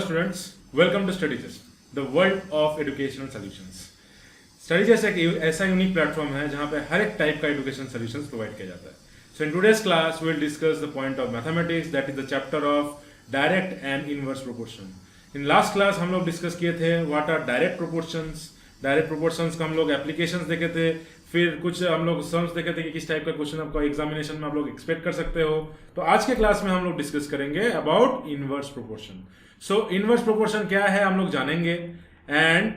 students, welcome to StudyGist, the world of educational solutions. StudyGist एक ऐसा unique platform है जहां पे हर एक टाइप का एजुकेशन सॉल्यूशंस प्रोवाइड किया जाता है. So in today's class we will discuss the point of mathematics, that is the chapter of direct and inverse proportion. In last class हम लोग डिस्कस किए थे what are direct proportions. Direct proportions का हम लोग एप्लीकेशंस देखे थे, फिर कुछ हम लोग सम्स देखे थे कि किस टाइप का क्वेश्चन आपको एग्जामिनेशन में आप लोग एक्सपेक्ट कर सकते हो. तो आज के क्लास में हम लोग डिस्कस करेंगे about inverse proportion. So inverse proportion क्या है हम लोग जानेंगे, एंड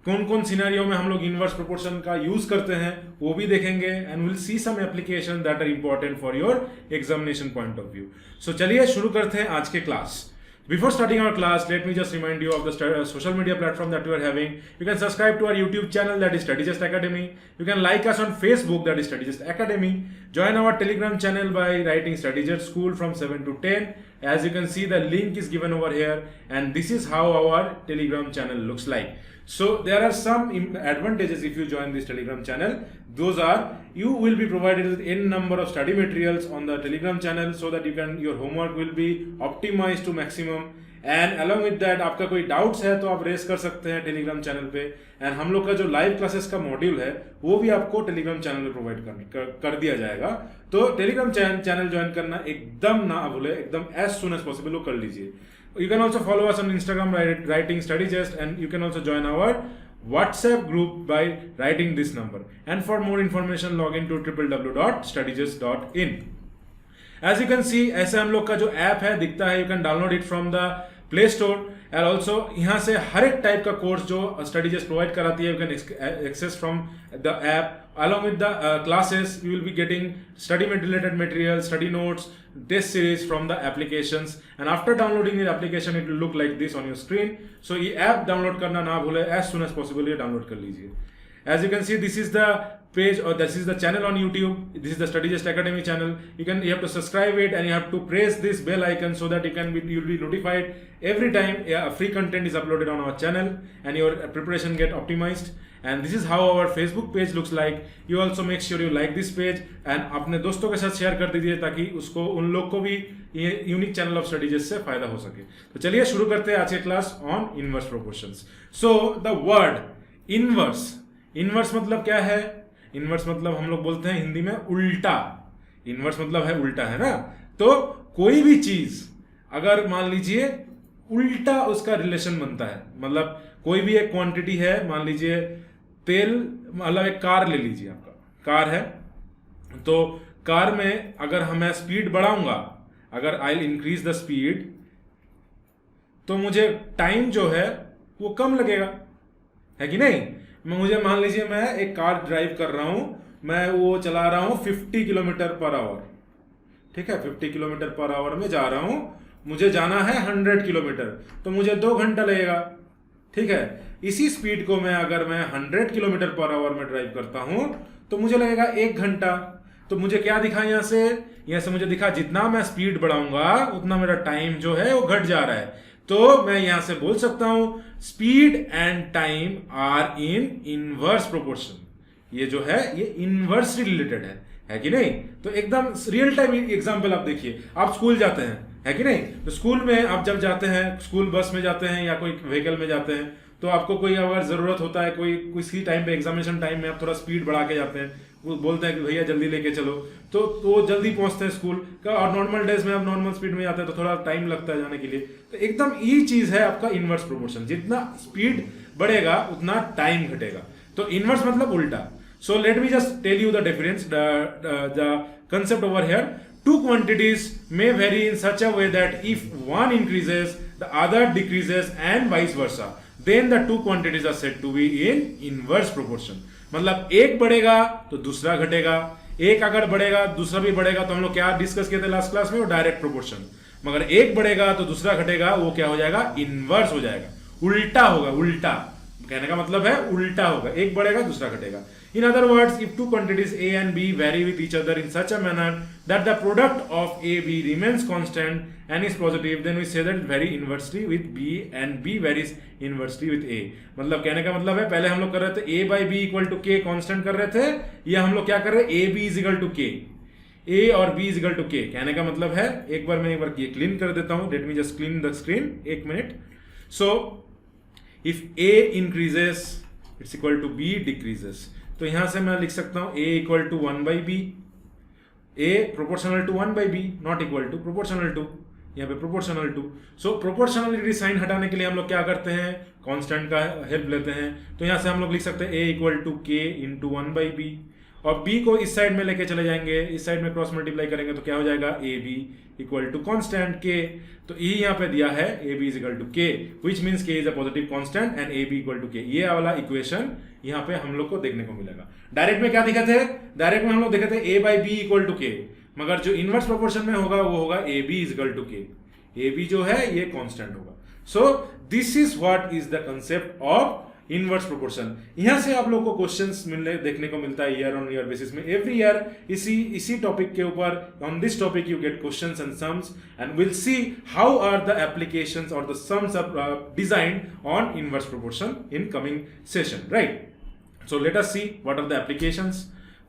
कौन कौन सिनेरियो में हम लोग इनवर्स प्रोपोर्शन का यूज करते हैं वो भी देखेंगे, and will see some application that are important for your examination point of view. So चलिए शुरू करते हैं आज के class. Before starting our class, let me just remind you of the social media platform that we are having. You can subscribe to our YouTube channel, that is StudyGist Academy. You can like us on Facebook, that is StudyGist Academy. Join our Telegram channel by writing StudyGist School from 7 to 10. As you can see, the link is given over here, and this is how our Telegram channel looks like. So there are some advantages if you join this Telegram channel. Those are, you will be provided with n number of study materials on the Telegram channel, so that your homework will be optimized to maximum. And along with that, आपका कोई doubts है तो आप race कर सकते हैं Telegram channel पे. And हम लोग का जो लाइव क्लासेस का मॉड्यूल है वो भी आपको टेलीग्राम चैनल पे प्रोवाइड कर दिया जाएगा. तो टेलीग्राम चैनल ज्वाइन करना एकदम ना भूले, एकदम एज सुन एज पॉसिबल वो कर लीजिए. You can also follow us on Instagram writing StudyGist, and you can also join our WhatsApp group by writing this number. And for more information, log in to www.studygist.in. As you can see, ऐसे हम लोग का जो app है दिखता है. You can download it from the Play Store. And also यहाँ से हर एक टाइप का कोर्स जो StudyGist प्रोवाइड कराती है, you can access from the app. Along with the classes, you will be getting study related materials, study notes, test series from the applications. And after downloading the application, it will look like this on your screen. So ये app download करना ना भूले, as soon as possible ये download कर लीजिए. As you can see, this is the page, or this is the channel on YouTube. This is the StudyGist Academy channel. You have to subscribe it, and you have to press this bell icon so that you'll be notified every time free content is uploaded on our channel, and your preparation get optimized. And this is how our Facebook page looks like. You also make sure you like this page, and अपने दोस्तों के साथ share कर दीजिए ताकि उसको उन लोग को भी ये यूनिक चैनल ऑफ StudyGist से फायदा हो सके. तो चलिए शुरू करते हैं आज के class on inverse proportions. So the word inverse, inverse मतलब क्या है? इनवर्स मतलब हम लोग बोलते हैं हिंदी में उल्टा. इनवर्स मतलब है उल्टा, है ना. तो कोई भी चीज अगर मान लीजिए उल्टा उसका रिलेशन बनता है, मतलब कोई भी एक क्वांटिटी है, मान लीजिए तेल, मतलब एक कार ले लीजिए, आपका कार है, तो कार में अगर मैं स्पीड बढ़ाऊंगा, अगर I will increase the speed, तो मुझे टाइम जो है वो कम लगेगा, है कि नहीं. मुझे मान लीजिए मैं एक कार ड्राइव कर रहा हूं, मैं वो चला रहा हूं 50 किलोमीटर पर आवर, ठीक है, 50 किलोमीटर पर आवर में जा रहा हूं, मुझे जाना है 100 किलोमीटर, तो मुझे 2 घंटा लगेगा, ठीक है. इसी स्पीड को अगर मैं 100 किलोमीटर पर आवर में ड्राइव करता हूं तो मुझे लगेगा 1 घंटा. तो मुझे क्या दिखा यहाँ से मुझे दिखा जितना मैं स्पीड बढ़ाऊंगा उतना मेरा टाइम जो है वो घट जा रहा है. तो मैं यहां से बोल सकता हूं speed and time are in inverse proportion. ये जो है ये इनवर्सली रिलेटेड है कि नहीं. तो एकदम रियल टाइम एग्जांपल आप देखिए, आप स्कूल जाते हैं, है कि नहीं. तो स्कूल में आप जब जाते हैं, स्कूल बस में जाते हैं या कोई व्हीकल में जाते हैं, तो आपको कोई अगर जरूरत होता है, कोई किसी टाइम पे एग्जामिनेशन टाइम में आप थोड़ा स्पीड बढ़ा के जाते हैं, वो बोलते हैं कि भैया जल्दी लेके चलो, तो वो जल्दी पहुंचते हैं स्कूल का. और नॉर्मल डेज में आप नॉर्मल स्पीड में जाते हैं तो थोड़ा टाइम लगता है जाने के लिए. तो एकदम ये चीज है आपका इनवर्स प्रोपोर्शन. जितना स्पीड बढ़ेगा उतना टाइम घटेगा. तो इनवर्स मतलब उल्टा. So let me just tell you the difference, the concept over here. Two quantities may vary in such a way that if one increases, the other decreases, and vice versa. Then the two quantities are said to be in inverse proportion. मतलब एक बढ़ेगा तो दूसरा घटेगा, एक अगर बढ़ेगा दूसरा भी बढ़ेगा. तो हम लोग क्या डिस्कस किए थे लास्ट क्लास में, वो डायरेक्ट प्रोपोर्शन. मगर एक बढ़ेगा तो दूसरा घटेगा, वो क्या हो जाएगा, इनवर्स हो जाएगा, उल्टा होगा. उल्टा कहने का मतलब है उल्टा होगा, एक बढ़ेगा दूसरा घटेगा. In other words, if two quantities A and B vary with each other in such a manner that the product of A, B remains constant and is positive, then we say that it vary inversely with B and B varies inversely with A. मतलब कहने का मतलब है, पहले हम लोग कर रहे थे A by B equal to K constant कर रहे थे, या हम लोग क्या कर रहे हैं A B is equal to K. A और B is equal to K. कहने का मतलब है, एक बार ये क्लीन कर देता हूं. Let me just clean the screen, एक minute. So if A increases it's equal to B decreases, तो यहां से मैं लिख सकता हूं A equal to 1/b, A proportional to 1/b, not equal to proportional to, यहाँ पे proportional to. So proportionality sign हटाने के लिए हम लोग क्या करते हैं, कांस्टेंट का हेल्प लेते हैं। तो यहाँ से हम लोग लिख सकते हैं ए इक्वल टू के इंटू 1/b, और b को इस साइड में लेके चले जाएंगे, इस साइड में क्रॉस मल्टीप्लाई करेंगे तो क्या हो जाएगा, a b equal to constant k. तो e यहाँ पे दिया है a b is equal to k, which means k is a positive constant and a b equal to k. ये वाला इक्वेशन यहाँ पे हम लोग को देखने को मिलेगा। डायरेक्ट में क्या दिखा थे, डायरेक्ट में हम लोग देखे थे a by b equal to k, मगर जो इनवर्स प्रोपोर्शन में होगा वो होगा a b is equal to k. A b जो है ये कांस्टेंट होगा। So this is what is the concept of inverse proportion. यहां से आप लोगों को क्वेश्चंस मिलने देखने को मिलता है ईयर ऑन ईयर बेसिस में, एवरी ईयर इसी टॉपिक के ऊपर, on this topic you get questions and sums and will see how are the applications और the sums are designed on inverse proportion in coming session, right? So let us see what are the applications.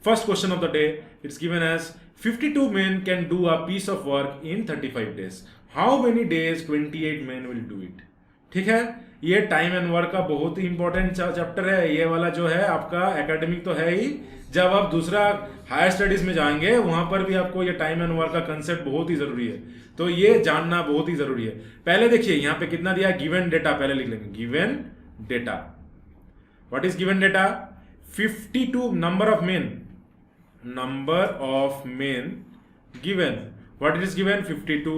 First question of the day, it's given as 52 men can do a piece of work in 35 days. How many days 28 men will do it? ठीक है, ये time and work का बहुत ही important chapter है। ये वाला जो है आपका एकेडमिक तो है ही, जब आप दूसरा हायर स्टडीज में जाएंगे वहां पर भी आपको ये टाइम एंड वर्क का कंसेप्ट बहुत ही जरूरी है, तो ये जानना बहुत ही जरूरी है। पहले देखिए यहाँ पे कितना दिया, गिवन डेटा पहले लिख लेंगे, given data. What is given data? 52 number of men given. What it is given? 52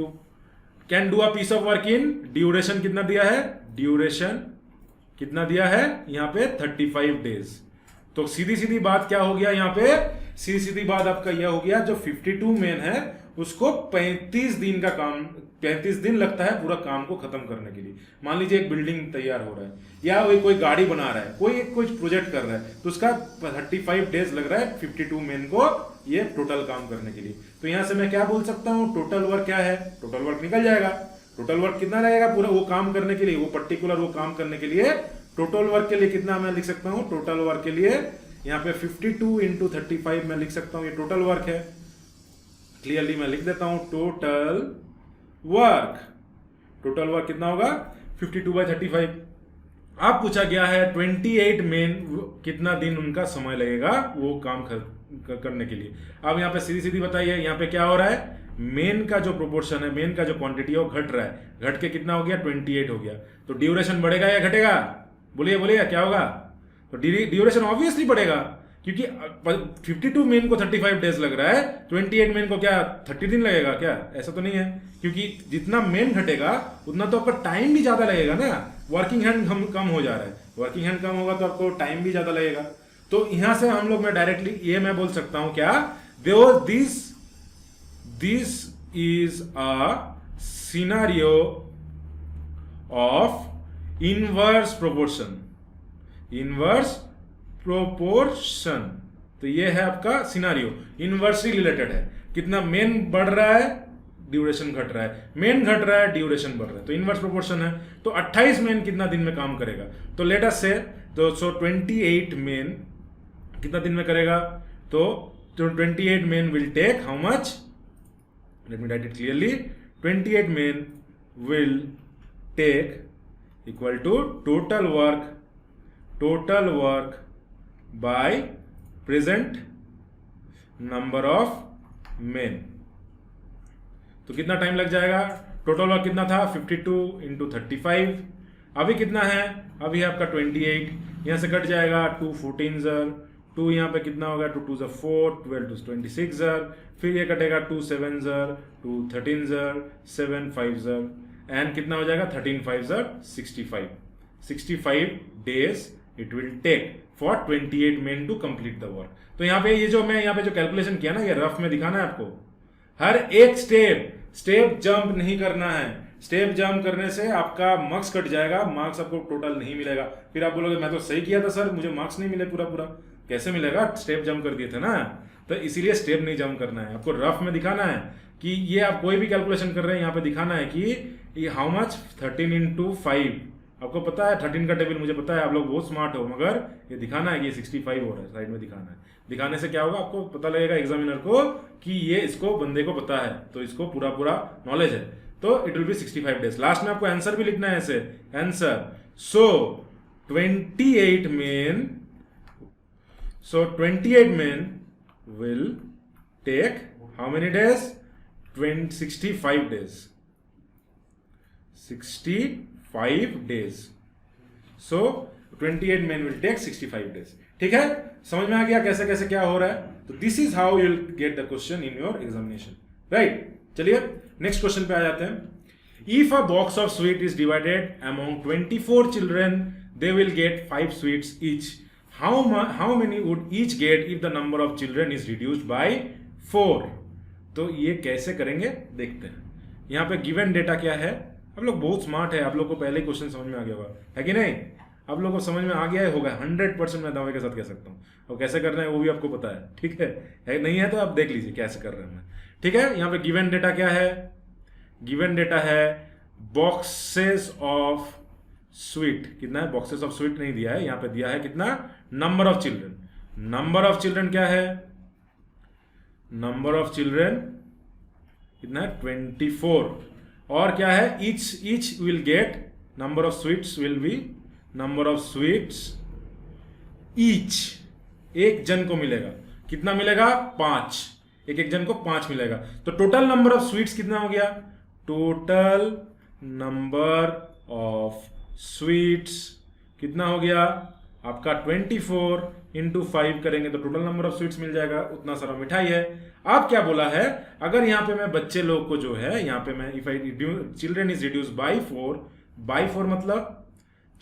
can do a piece of work in duration कितना दिया है, duration कितना दिया है यहाँ पे 35 days। तो सीधी सीधी बात क्या हो गया यहाँ पे, सीधी सीधी बात आपका यह हो गया, जो 52 मेन है उसको 35 दिन का काम, 35 दिन लगता है पूरा काम को खत्म करने के लिए। मान लीजिए एक बिल्डिंग तैयार हो रहा है, या कोई गाड़ी बना रहा है, कोई प्रोजेक्ट कर रहा है, तो उसका 35 डेज लग रहा है 52 मेन को ये टोटल काम करने के लिए। तो यहां से मैं क्या बोल सकता हूं, टोटल वर्क क्या है, टोटल वर्क निकल जाएगा। टोटल वर्क कितना लगेगा पूरा वो काम करने के लिए, वो पर्टिकुलर वो काम करने के लिए टोटल वर्क के लिए कितना मैं लिख सकता हूं, टोटल वर्क के लिए यहाँ पे 52 इंटू 35 मैं लिख सकता हूं, ये टोटल वर्क है। क्लियरली मैं लिख देता हूं टोटल वर्क। टोटल वर्क कितना होगा 52/35। अब पूछा गया है 28 मेन कितना दिन उनका समय लगेगा वो काम करने के लिए। अब यहाँ पे सीधी सीधी बताइए, यहाँ पे क्या हो रहा है, मेन का जो प्रोपोर्शन है, मेन का जो क्वांटिटी है वो घट रहा है, घट के कितना हो गया 28 हो गया। तो ड्यूरेशन बढ़ेगा या घटेगा, बोलिए बोलिए क्या होगा। तो ड्यूरेशन ऑब्वियसली बढ़ेगा, क्योंकि 52 मेन को 35 डेज लग रहा है, 28 मेन को क्या 30 दिन लगेगा क्या, ऐसा तो नहीं है। क्योंकि जितना मेन घटेगा उतना तो आपका टाइम भी ज्यादा लगेगा ना, वर्किंग हैंड कम हो जा रहा है, वर्किंग हैंड कम होगा तो आपको टाइम भी ज्यादा लगेगा। तो यहां से हम लोग मैं डायरेक्टली ये मैं बोल सकता हूं क्या, this is a scenario of inverse proportion, inverse proportion. तो ये है आपका सिनारियो, इनवर्सली रिलेटेड है। कितना मेन बढ़ रहा है, ड्यूरेशन घट रहा है, मेन घट रहा है, ड्यूरेशन बढ़ रहा है, तो इनवर्स प्रोपोर्शन है। तो 28 मेन कितना दिन में काम करेगा, तो लेट अस से तो 28 मेन कितना दिन में करेगा, तो 28 men will take how much, let me write it clearly, 28 men will take equal to total work by present number of men। तो कितना टाइम लग जाएगा, टोटल वर्क कितना था 52 इंटू 35, अभी कितना है, अभी आपका 28, यहां से कट जाएगा 2 14 जर, 2 यहाँ पे कितना होगा 2 2 4, 12 2 26 जर, फिर ये कटेगा 2 7 जर, 2 13 जर, 7 5 जर, एंड कितना हो जाएगा 13 5 जर 65 days it will take for 28 men to complete the work. तो यहाँ पे ये जो मैं यहाँ पे जो कैलकुलेशन किया ना, ये रफ में दिखाना है आपको, हर एक स्टेप जंप नहीं करना है। स्टेप जंप करने से आपका मार्क्स कट जाएगा, मार्क्स आपको टोटल नहीं मिलेगा। फिर आप बोलोगे मैं तो सही किया था सर, मुझे मार्क्स नहीं मिले पूरा, कैसे मिलेगा, स्टेप जंप कर दिए थे ना। तो इसीलिए स्टेप नहीं जंप करना है, आपको रफ में दिखाना है कि ये आप कोई भी कैलकुलेशन कर रहे हैं, यहाँ पे दिखाना है कि ये हाउ मच 13 इंटू 5, आपको पता है 13 का टेबल मुझे पता है, आप लोग बहुत स्मार्ट हो, मगर ये दिखाना है कि ये 65 हो रहा है, साइड में दिखाना है। दिखाने से क्या होगा, आपको पता लगेगा एग्जामिनर को कि ये इसको बंदे को पता है, तो इसको पूरा नॉलेज है। तो it will be 65 days. Last में आपको आंसर भी लिखना है ऐसे, answer. So 28 men will take how many days? 65 days. 65 days. So 28 men will take 65 days. ठीक है, समझ में आ गया कैसे कैसे क्या हो रहा है? तो this is how you will get the question in your examination, right? चलिए नेक्स्ट क्वेश्चन पे आ जाते हैं। If a box of sweet is divided among 24 children, they will gate 5 sweets each. How many would each get if the number of children is reduced bye 4? तो ये कैसे करेंगे देखते हैं। यहाँ पे गिवन डेटा क्या है? आप लोग बहुत स्मार्ट है, आप लोग को पहले ही क्वेश्चन समझ में आ गया होगा, है कि नहीं? आप लोग को समझ में आ गया है होगा, 100% मैं दावे के साथ कह सकता हूँ। और कैसे करना है वो भी आपको पता है, ठीक है? नहीं है तो आप देख लीजिए कैसे कर रहे हैं, ठीक है? यहाँ पे गिवन डेटा क्या है? गिवन डेटा है बॉक्सेस ऑफ स्वीट। कितना है? बॉक्सेस ऑफ स्वीट नहीं दिया है, यहाँ पे दिया है कितना? Number of children. Number of children क्या है? नंबर ऑफ चिल्ड्रन कितना है? 24। और क्या है? Each will gate, number of sweets will be, number of sweets each, एक जन को मिलेगा। कितना मिलेगा? 5। एक जन को 5 मिलेगा। तो टोटल नंबर ऑफ स्वीट्स कितना हो गया? टोटल नंबर ऑफ स्वीट्स कितना हो गया आपका? 24 इंटू 5 करेंगे तो टोटल नंबर ऑफ स्वीट्स मिल जाएगा। उतना सारा मिठाई है। अब क्या बोला है? अगर यहाँ पे मैं बच्चे लोग को जो है, यहाँ पे मैं if I children is reduce by 4 मतलब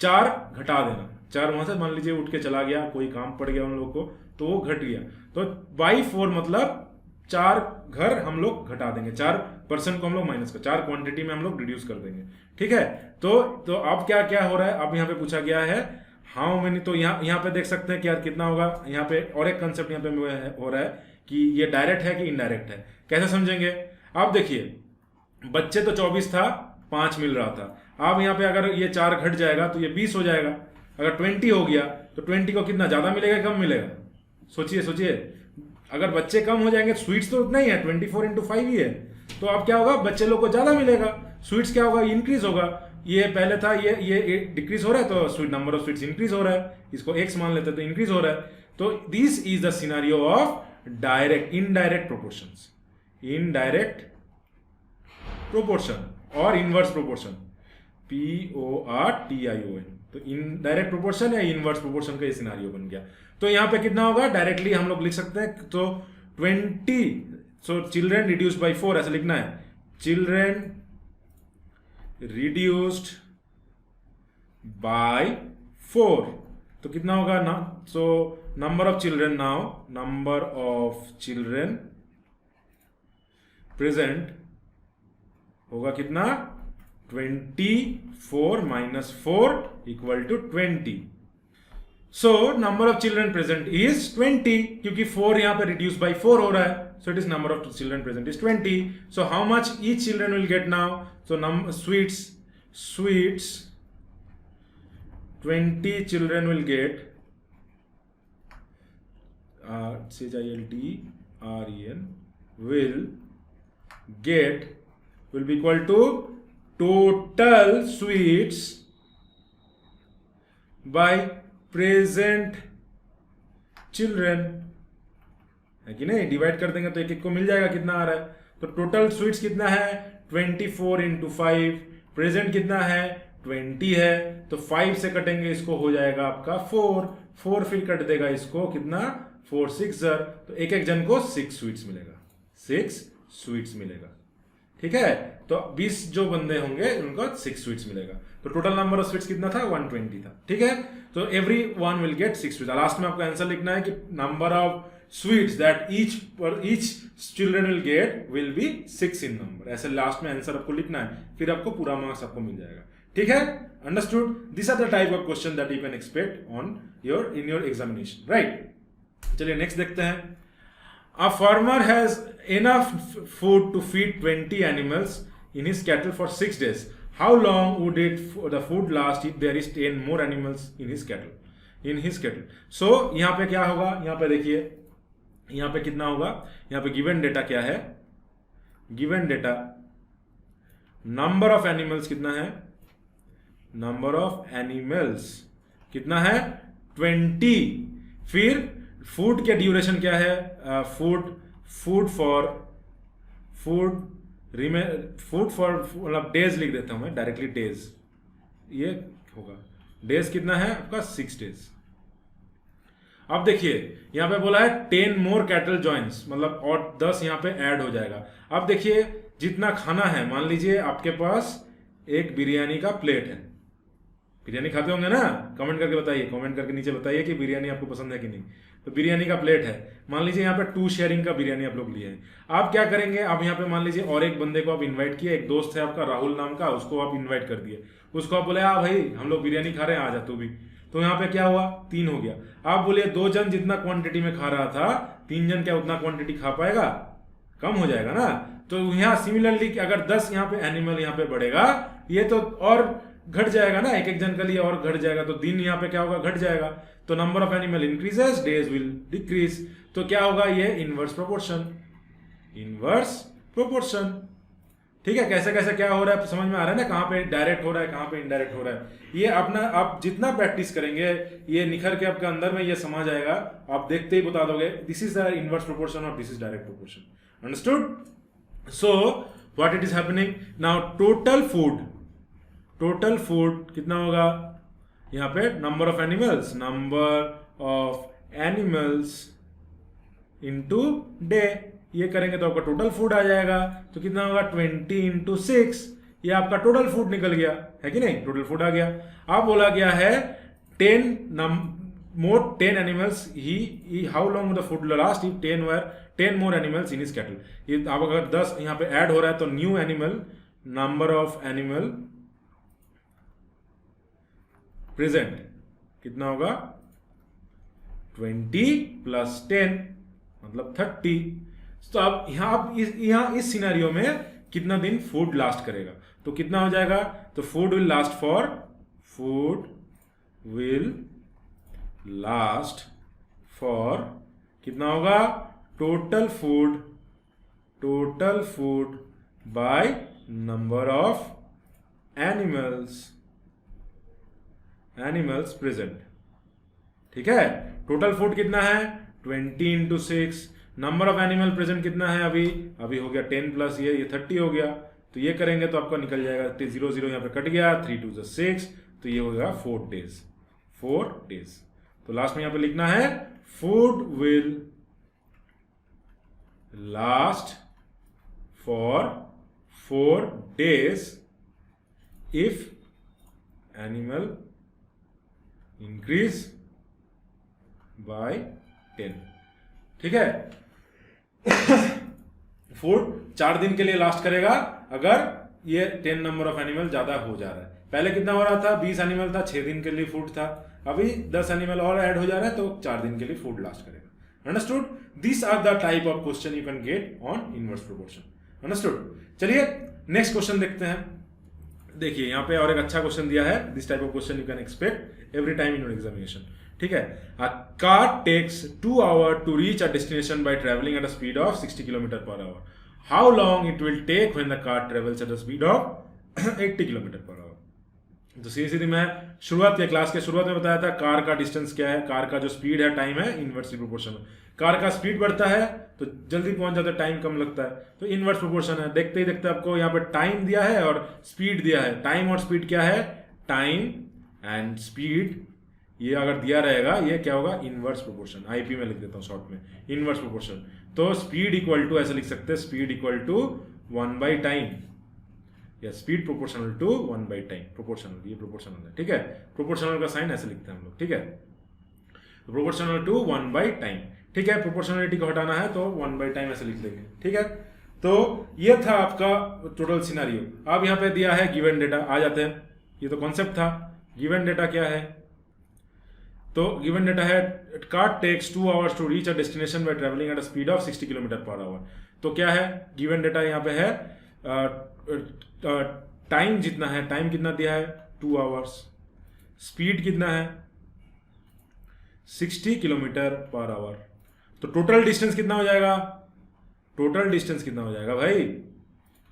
4 घटा देना। 4 वहां से मान लीजिए उठ के चला गया, कोई काम पड़ गया उन लोग को, तो वो घट गया। तो बाई 4 मतलब 4 घर हम लोग घटा देंगे, 4% को हम लोग माइनस कर, 4 क्वांटिटी में हम लोग रिड्यूस कर देंगे, ठीक है? तो अब क्या क्या हो रहा है? अब यहाँ पे पूछा गया है हाउ मेनी। तो यहाँ पे देख सकते हैं कि यार कितना होगा। यहाँ पे और एक कंसेप्ट यहाँ पे हो रहा है कि ये डायरेक्ट है कि इनडायरेक्ट है, कैसे समझेंगे? आप देखिए, बच्चे तो 24 था, 5 मिल रहा था। अब यहाँ पे अगर ये 4 घट जाएगा तो ये 20 हो जाएगा। अगर 20 हो गया तो 20 को कितना ज्यादा मिलेगा, कम मिलेगा? सोचिए। अगर बच्चे कम हो जाएंगे, स्वीट्स तो उतना ही है, 24 इंटू 5 ही है, तो अब क्या होगा? बच्चे लोग को ज्यादा मिलेगा। स्वीट्स क्या होगा? इंक्रीज होगा। ये पहले था, ये डिक्रीज हो रहा है, तो sweet number of sweets increase हो रहा है। इसको x मान लेते हैं तो इंक्रीज हो रहा है। तो this is the scenario of direct indirect proportions, indirect proportion और इनवर्स प्रोपोर्शन, PORTION। तो इनडायरेक्ट प्रोपोर्शन या इनवर्स प्रोपोर्शन का ये सिनारियो बन गया। तो यहाँ पे कितना होगा? डायरेक्टली हम लोग लिख सकते हैं, तो 20, सो चिल्ड्रन रिड्यूस्ड बाई 4 ऐसा लिखना है। चिल्ड्रन रिड्यूस्ड बाय 4 तो कितना होगा ना? So number of children, now number of children present होगा कितना? 24 minus 4 equal to 20। So number of children present is 20, क्योंकि 4 यहां पे रिड्यूस बाय 4 हो रहा है। So it is number of children present is 20. So how much each children will get now? So sweets 20 children will get CHILDREN will be equal to total sweets by present children, है कि नहीं? Divide कर देंगे तो एक को मिल जाएगा। कितना आ रहा है? तो टोटल स्वीट्स कितना है? 24 इंटू 5। प्रेजेंट कितना है? 20 है। तो 5 से कटेंगे इसको, हो जाएगा आपका 4 फिर कट देगा इसको, कितना? 4 6 तो एक जन को 6 स्वीट्स मिलेगा, 6 स्वीट्स मिलेगा, ठीक है? तो 20 जो बंदे होंगे उनको 6 स्वीट्स मिलेगा। तो टोटल नंबर ऑफ स्वीट्स कितना था? 120 था, ठीक है? तो every one will get 6 sweets. Last में आपको आंसर लिखना है कि number of sweets that each children will get will be 6 in number। ऐसे लास्ट में आंसर आपको लिखना है, फिर आपको पूरा मार्क्स आपको मिल जाएगा, ठीक है? Understood? This are the type of question that you can expect in your examination, right? चलिए नेक्स्ट देखते हैं। A farmer has enough food to feed 20 animals in his cattle for 6 days। How long would the food last if there is 10 more animals in his cattle? सो यहाँ पे क्या होगा? यहाँ पे देखिए, यहाँ पे कितना होगा? यहाँ पे गिवन डेटा क्या है? Given data number of animals कितना है, नंबर ऑफ एनिमल्स कितना है 20। फिर फूड के ड्यूरेशन क्या है, फूड फॉर मतलब डेज लिख देता हूं मैं डायरेक्टली, डेज ये होगा, डेज कितना है आपका 6 डेज। अब देखिए यहां पे बोला है 10 मोर कैटल जॉइंट्स, मतलब और 10 यहां पे ऐड हो जाएगा। अब देखिए जितना खाना है, मान लीजिए आपके पास एक बिरयानी का प्लेट है, बिरयानी खाते होंगे ना, कमेंट करके बताइए, कमेंट करके नीचे बताइए कि बिरयानी आपको पसंद है कि नहीं। तो बिरयानी का प्लेट है, मान लीजिए यहाँ पे 2 शेयरिंग का बिरयानी आप लोग लिए हैं। आप क्या करेंगे, आप यहाँ पे मान लीजिए और एक बंदे को आप इनवाइट किए, एक दोस्त है आपका राहुल नाम का, उसको आप इनवाइट कर दिए, उसको आप बोले आ भाई हम लोग बिरयानी खा रहे हैं, आ जा तू भी। तो यहाँ पे क्या हुआ, 3 हो गया। आप बोलिए 2 जन जितना क्वांटिटी में खा रहा था, 3 जन क्या उतना क्वांटिटी खा पाएगा, कम हो जाएगा ना। तो यहाँ सिमिलरली अगर 10 यहाँ पे एनिमल यहाँ पे बढ़ेगा, ये तो और घट जाएगा ना, एक एक जन के लिए और घट जाएगा, तो दिन यहाँ पे क्या होगा, घट जाएगा। तो number of animal increases, days will decrease. तो क्या होगा, ये इनवर्स प्रोपोर्शन, इनवर्स प्रोपोर्शन। ठीक है, कैसे कैसे क्या हो रहा है समझ में आ रहा है ना, कहाँ पे डायरेक्ट हो रहा है, कहाँ पे इनडायरेक्ट हो रहा है। ये अपना आप जितना प्रैक्टिस करेंगे ये निखर के आपके अंदर में ये समझ आएगा, आप देखते ही बता दोगे this is the inverse proportion और this is direct proportion. Understood. So what it is happening now, total food कितना होगा, यहाँ पे number of animals into day, ये करेंगे तो आपका टोटल फूड आ जाएगा। तो कितना होगा 20 इंटू 6, ये आपका टोटल फूड निकल गया है कि नहीं, टोटल फूड आ गया। अब बोला गया है 10 animals he how long the food last if 10 more animals in his cattle. ये अब अगर 10 यहाँ पे ऐड हो रहा है तो new animal, number of animal present कितना होगा 20 प्लस 10 मतलब 30। तो अब यहां इस सिनेरियो में कितना दिन फूड लास्ट करेगा, तो कितना हो जाएगा, तो फूड विल लास्ट फॉर कितना होगा, total food by number of animals present. ठीक है, टोटल फूड कितना है 20 into 6, number of animal present कितना है, अभी हो गया 10 प्लस ये 30 हो गया। तो ये करेंगे तो आपका निकल जाएगा 0 0 यहाँ पे कट गया, 3 2 6, तो ये होगा 4 डेज। तो लास्ट में यहाँ पे लिखना है food will last for 4 days if animal increase by 10। ठीक है, फूड 4 दिन के लिए लास्ट करेगा अगर ये 10 नंबर ऑफ एनिमल ज्यादा हो जा रहा है। पहले कितना हो रहा था, 20 एनिमल था, 6 दिन के लिए फूड था, अभी 10 एनिमल और ऐड हो जा रहा है तो 4 दिन के लिए फूड लास्ट करेगा। Understood, this are the type of question you can get on inverse proportion. Understood, चलिए नेक्स्ट क्वेश्चन देखते हैं। देखिए यहाँ पे और एक अच्छा क्वेश्चन दिया है, this type of question you can expect every time in your examination. ठीक है, a car takes 2 hours to reach a destination by travelling at a speed of 60 km/h। How long it will take when the car travels at a speed of 80 km/h। तो सीधी मैं class के शुरुआत में बताया था car का distance क्या है, कार का जो स्पीड है, टाइम है, इनवर्सली प्रोपोर्शनल। कार का स्पीड बढ़ता है तो जल्दी पहुंच जाता है, टाइम कम लगता है, तो इनवर्स प्रोपोर्शन है। देखते ही देखते आपको यहाँ पे टाइम दिया है और स्पीड दिया है। टाइम और स्पीड क्या है, टाइम एंड स्पीड, ये अगर दिया रहेगा ये क्या होगा, इनवर्स प्रोपोर्शन। आईपी में लिख देता हूँ शॉर्ट में, इनवर्स प्रोपोर्शन। तो स्पीड इक्वल टू ऐसे लिख सकते हैं, स्पीड इक्वल टू 1/टाइम, या स्पीड प्रोपोर्शनल टू 1/टाइम। प्रोपोर्शनल, ये प्रोपोर्शनल है। ठीक है, प्रोपोर्शनल का साइन ऐसे लिखते हैं हम लोग। ठीक है, प्रोपोर्शनल टू 1/टाइम। ठीक है, प्रोपोर्शनलिटी को हटाना है तो 1/टाइम ऐसे लिख देंगे। ठीक है, तो ये था आपका टोटल सिनेरियो। अब यहाँ पे दिया है गिवन डेटा, आ जाते हैं, ये तो कॉन्सेप्ट था। गिवन डेटा क्या है, तो गिवन डेटा है car takes 2 hours to reach a destination by travelling at a speed of 60 km/h। तो क्या है गिवन डेटा, यहाँ पे है टाइम जितना है, टाइम कितना दिया है 2 hours, स्पीड कितना है 60 km/h। तो टोटल डिस्टेंस कितना हो जाएगा, टोटल डिस्टेंस कितना हो जाएगा भाई,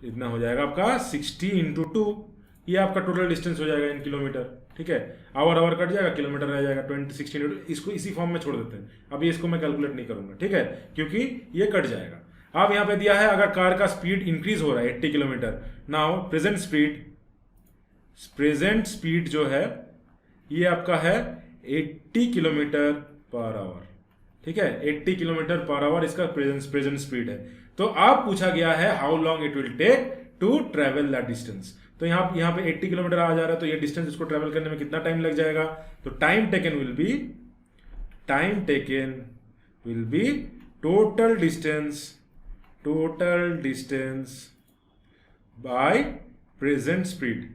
इतना हो जाएगा आपका 60 इंटू 2, ये आपका टोटल डिस्टेंस हो जाएगा इन किलोमीटर। ठीक है, आवर कट जाएगा, किलोमीटर रह जाएगा 20 60 इंटू, इसको इसी फॉर्म में छोड़ देते हैं। अभी इसको मैं कैलकुलेट नहीं करूंगा, ठीक है, क्योंकि ये कट जाएगा। अब यहाँ पे दिया है अगर कार का स्पीड इंक्रीज हो रहा है 80 किलोमीटर, नाउ प्रेजेंट स्पीड जो है ये आपका है 80 किलोमीटर पर आवर। ठीक है, 80 किलोमीटर पर आवर इसका प्रेजेंट स्पीड है। तो अब पूछा गया है how long it will take to travel that distance. तो यहाँ पे 80 किलोमीटर आ जा रहा है, तो ये डिस्टेंस इसको ट्रेवल करने में कितना टाइम लग जाएगा? तो time taken will be total distance by present speed.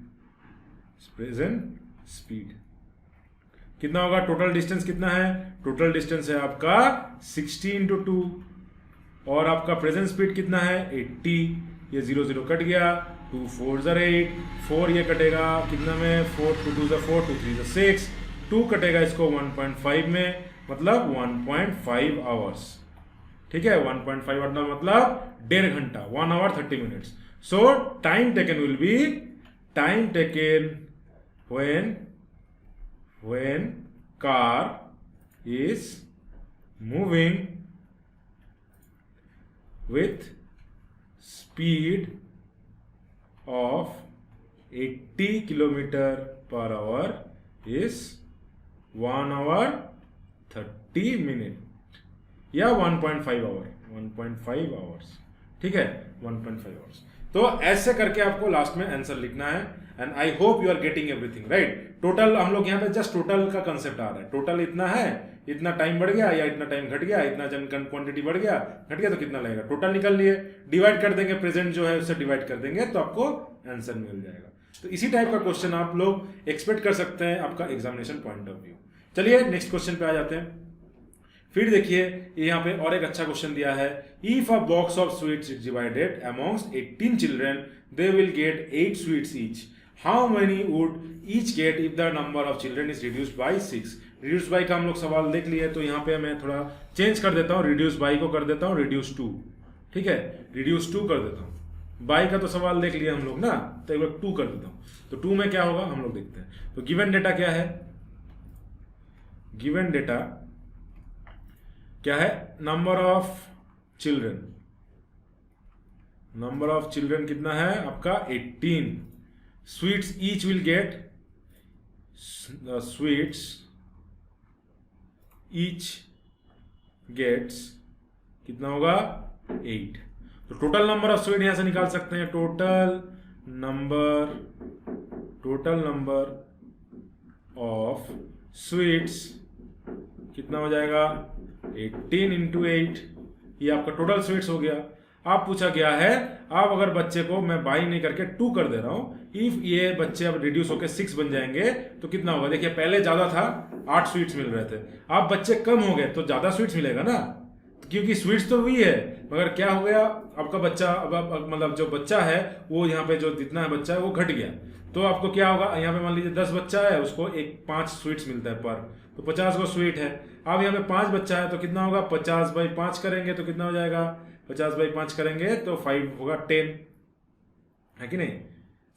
कितना होगा? टोटल डिस्टेंस कितना है? टोटल डिस्टेंस है आपका 60 इंटू 2, और आपका प्रेजेंट स्पीड कितना है? 80। ये 0 कट गया, 2 4 8, 4 ये कटेगा कितना में? 4 2 2 4, 2 3 6, 2 कटेगा इसको 1.5 में, मतलब 1.5 आवर्स। ठीक है, 1.5 आवर मतलब 1.5 घंटा, 1 hour 30 minutes। So time taken will be when car is moving with speed of 80 kilometer per hour is 1 hour 30 minute या 1.5 hours। ठीक है, 1.5 hours। तो ऐसे करके आपको लास्ट में आंसर लिखना है। And I hope you are getting everything right. Total हम लोग यहाँ पे जस्ट टोटल का कंसेप्ट आ रहा है। टोटल इतना है, इतना टाइम बढ़ गया या इतना टाइम घट गया, इतना जन क्वांटिटी बढ़ गया घट गया, तो कितना लगेगा? टोटल निकल लिए, डिवाइड कर देंगे, प्रेजेंट जो है उससे डिवाइड कर देंगे, तो आपको आंसर मिल जाएगा। तो इसी टाइप का क्वेश्चन आप लोग एक्सपेक्ट कर सकते हैं आपका एग्जामिनेशन पॉइंट ऑफ व्यू। चलिए नेक्स्ट क्वेश्चन पे आ जाते हैं। फिर देखिए यहाँ पे और एक अच्छा क्वेश्चन दिया है। If a box of sweets is divided amongst 18 children, they will get 8 sweets each. How many would each get if the number of children is reduced by 6? Reduce by का हम लोग सवाल देख लिए, तो यहाँ पे मैं थोड़ा चेंज कर देता हूँ, रिड्यूस बाय को कर देता हूँ रिड्यूस टू। ठीक है, रिड्यूस टू कर देता हूँ। बाय का तो सवाल देख लिया हम लोग ना, तो एक बार 2 कर देता हूँ। तो 2 में क्या होगा हम लोग देखते हैं। तो गिवन डेटा क्या है? गिवन डेटा क्या है? Number of children. Number of children कितना है आपका? 18। Sweets each will get, sweets each gets कितना होगा? 8। तो टोटल नंबर ऑफ स्वीट यहां से निकाल सकते हैं। टोटल नंबर ऑफ स्वीट्स कितना हो जाएगा? 18 इंटू 8, ये आपका टोटल स्वीट्स हो गया। आप पूछा गया है, आप अगर बच्चे को मैं बाई नहीं करके 2 कर दे रहा हूं, इफ ये बच्चे अब रिड्यूस होकर 6 बन जाएंगे तो कितना होगा? देखिए पहले ज्यादा था, 8 स्वीट्स मिल रहे थे, अब बच्चे कम हो गए तो ज्यादा स्वीट्स मिलेगा ना, क्योंकि स्वीट्स तो वही है, मगर क्या हो गया आपका बच्चा अब मतलब जो बच्चा है वो यहाँ पे जो जितना है बच्चा है वो घट गया। तो आपको क्या होगा? यहाँ पे मान लीजिए 10 बच्चा है, उसको 5 स्वीट्स मिलता है पर, तो 50 को स्वीट है। अब यहाँ पे 5 बच्चा है तो कितना होगा? 50 बाई 5 करेंगे तो कितना हो जाएगा? 50 बाई 5 करेंगे तो 5 होगा 10, है कि नहीं?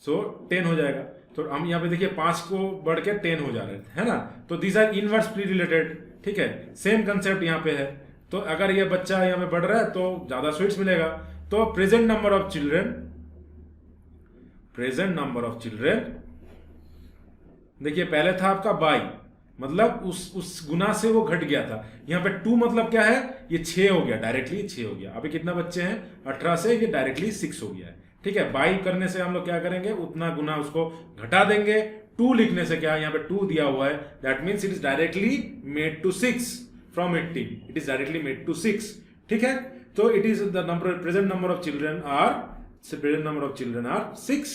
सो 10 हो जाएगा। तो हम यहाँ पे देखिए 5 को बढ़ के 10 हो जा रहे थे, है ना? तो दीज आर इनवर्सली रिलेटेड। ठीक है, सेम कंसेप्ट यहाँ पे है। तो अगर ये बच्चा यहाँ पे बढ़ रहा है तो ज्यादा स्वीट्स मिलेगा। तो प्रेजेंट नंबर ऑफ चिल्ड्रन देखिए पहले था आपका बाई, मतलब उस गुना से वो घट गया था। यहाँ पे 2 मतलब क्या है? ये 6 हो गया, डायरेक्टली 6 हो गया। अभी कितना बच्चे हैं? 18 से ये डायरेक्टली 6 हो गया है। ठीक है, बाई करने से हम लोग क्या करेंगे? उतना गुना उसको घटा देंगे। 2 लिखने से क्या, यहाँ पे 2 दिया हुआ है, that means it is directly made to 6 from 18, it is directly made to 6। ठीक है, तो it is the number, present number of children are 6।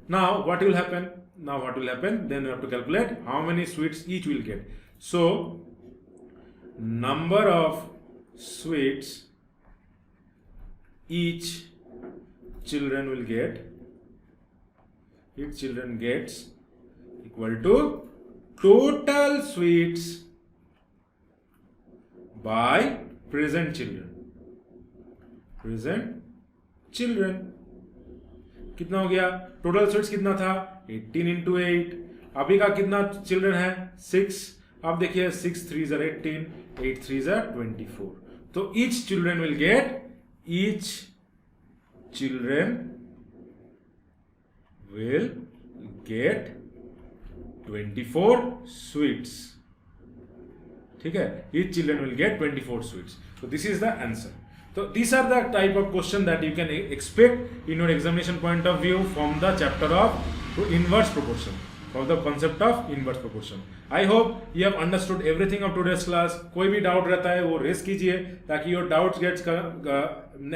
Now what will happen? Then you have to calculate how many sweets each will get. So number of sweets each children gets equal to total sweets by present children. कितना हो गया, total sweets कितना था 18 into 8, अभी का कितना children है 6, अब देखिए 6 3 ज़र 18, 8 3 ज़र 24, तो each children will get 24 sweets. ठीक है, each children will get 24 sweets. So this is the answer. So these are the type of question that you can expect in your examination point of view from the chapter of inverse proportion, from the concept of inverse proportion. I hope you have understood everything of today's class. कोई भी doubt रहता है वो race कीजिए ताकि your doubts gets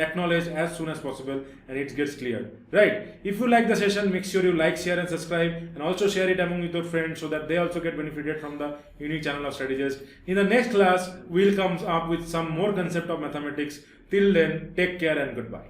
acknowledged as soon as possible and it gets cleared. Right? If you like the session, make sure you like, share and subscribe, and also share it among with your friends so that they also get benefited from the unique channel of Strategist. In the next class, we'll come up with some more concept of mathematics. Till then, take care and goodbye.